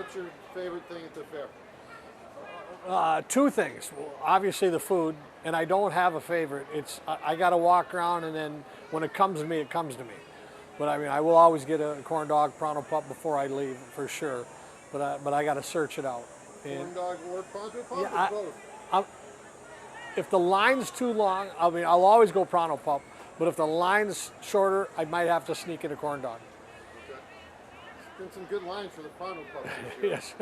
What's your favorite thing at the fair? Two things. Well, obviously the food, and I don't have a favorite. I got to walk around, and then when it comes to me, it comes to me. But I mean, I will always get a corn dog, pronto pup before I leave for sure. But I got to search it out. Corn dog or pronto pup, Yeah, or both? If the line's too long, I mean, I'll always go pronto pup. But if the line's shorter, I might have to sneak in a corn dog. Okay. There's been some good lines for the pronto pup this year. Yes.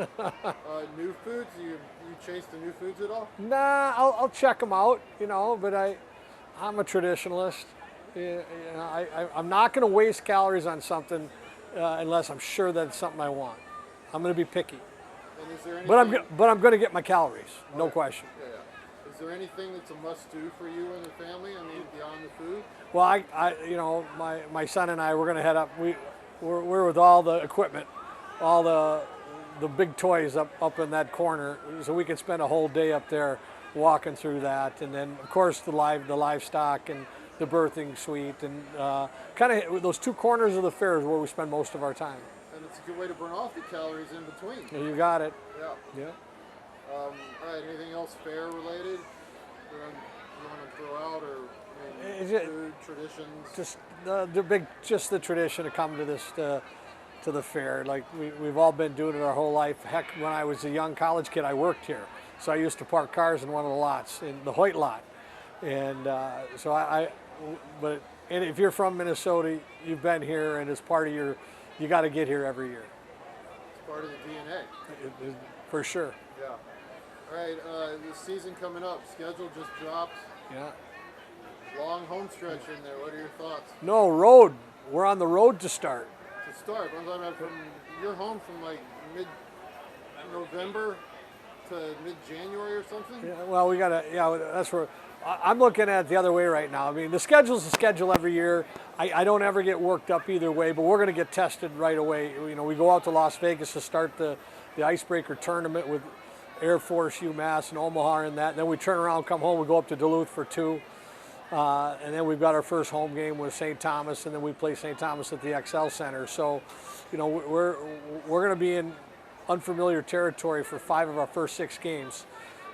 New foods? You chase the new foods at all? Nah, I'll check them out, you know. But I'm a traditionalist. You know, I'm not going to waste calories on something unless I'm sure that it's something I want. I'm going to be picky. And is there anything, but I'm going to get my calories, no question. Yeah. Is there anything that's a must-do for you and the family? I mean, beyond the food? Well, you know, my son and I, we're going to head up. We're with all the equipment, all the big toys up in that corner, so we can spend a whole day up there walking through that, and then of course the livestock and the birthing suite, and kind of those two corners of the fair is where we spend most of our time. And it's a good way to burn off the calories in between. You got it. Yeah. Yeah. All right. Anything else fair related you want to throw out, or food traditions? Just the tradition to come to this to the fair. Like we've all been doing it our whole life. Heck, when I was a young college kid, I worked here, so I used to park cars in one of the lots, in the Hoyt lot, and and if you're from Minnesota, you've been here, and it's part of you got to get here every year. It's part of the DNA. For sure. Yeah. All right, the season coming up, schedule just dropped. Yeah. Long home stretch in there. What are your thoughts? No, road. We're on the road to start. To start, I'm talking about you're home from like mid-November to mid-January or something? Yeah, well, that's where I'm looking at it the other way right now. I mean, the schedule's a schedule every year. I don't ever get worked up either way, but we're going to get tested right away. You know, we go out to Las Vegas to start the icebreaker tournament with Air Force, UMass, and Omaha in that. And then we turn around, come home, we go up to Duluth for 2. And then we've got our first home game with St. Thomas, and then we play St. Thomas at the XL Center. So, you know, we're going to be in unfamiliar territory for 5 of our first 6 games.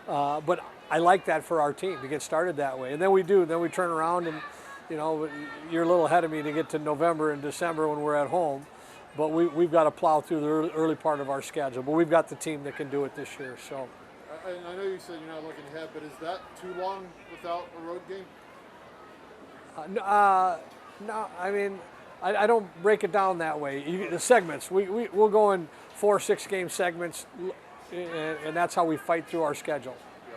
But I like that for our team to get started that way. And then we turn around and, you know, you're a little ahead of me to get to November and December when we're at home. But we've got to plow through the early part of our schedule. But we've got the team that can do it this year. So. I know you said you're not looking ahead, but is that too long without a road game? No, I mean, I don't break it down that way. The segments, we'll go in 4 6-game segments, and that's how we fight through our schedule. Yeah.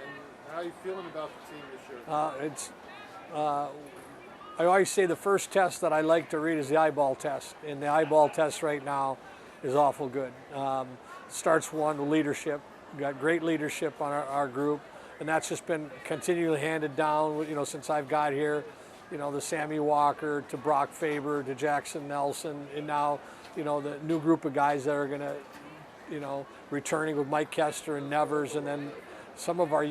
And how are you feeling about the team this year? I always say the first test that I like to read is the eyeball test, and the eyeball test right now is awful good. Starts one with leadership. We've got great leadership on our group, and that's just been continually handed down, you know, since I've got here. You know, the Sammy Walker to Brock Faber to Jackson Nelson, and now, you know, the new group of guys that are going to, you know, returning with Mike Kester and Nevers, and then some of our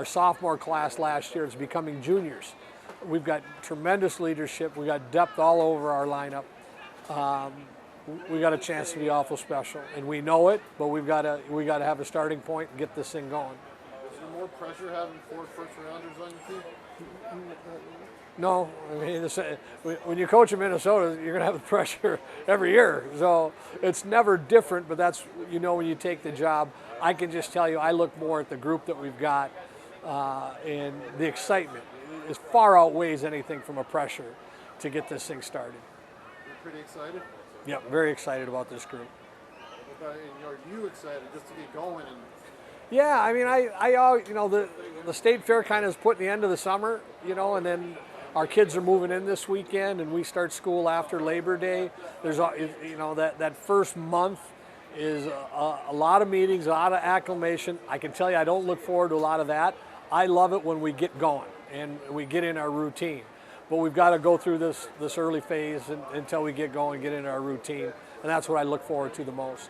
sophomore class last year is becoming juniors. We've got tremendous leadership. We got depth all over our lineup. We got a chance to be awful special, and we know it. But we got to have a starting point and get this thing going. Is there more pressure having 4 first-rounders on your team? No, I mean, when you coach in Minnesota, you're going to have the pressure every year. So it's never different, but that's, you know, when you take the job. I can just tell you, I look more at the group that we've got, and the excitement is far outweighs anything from a pressure to get this thing started. You're pretty excited? Yeah, very excited about this group. And are you excited just to get going? Yeah, I mean, you know, the state fair kind of is put the end of the summer, you know, and then our kids are moving in this weekend, and we start school after Labor Day. There's, you know, that first month is a lot of meetings, a lot of acclimation. I can tell you, I don't look forward to a lot of that. I love it when we get going and we get in our routine. But we've got to go through this early phase until we get going, get in our routine, and that's what I look forward to the most.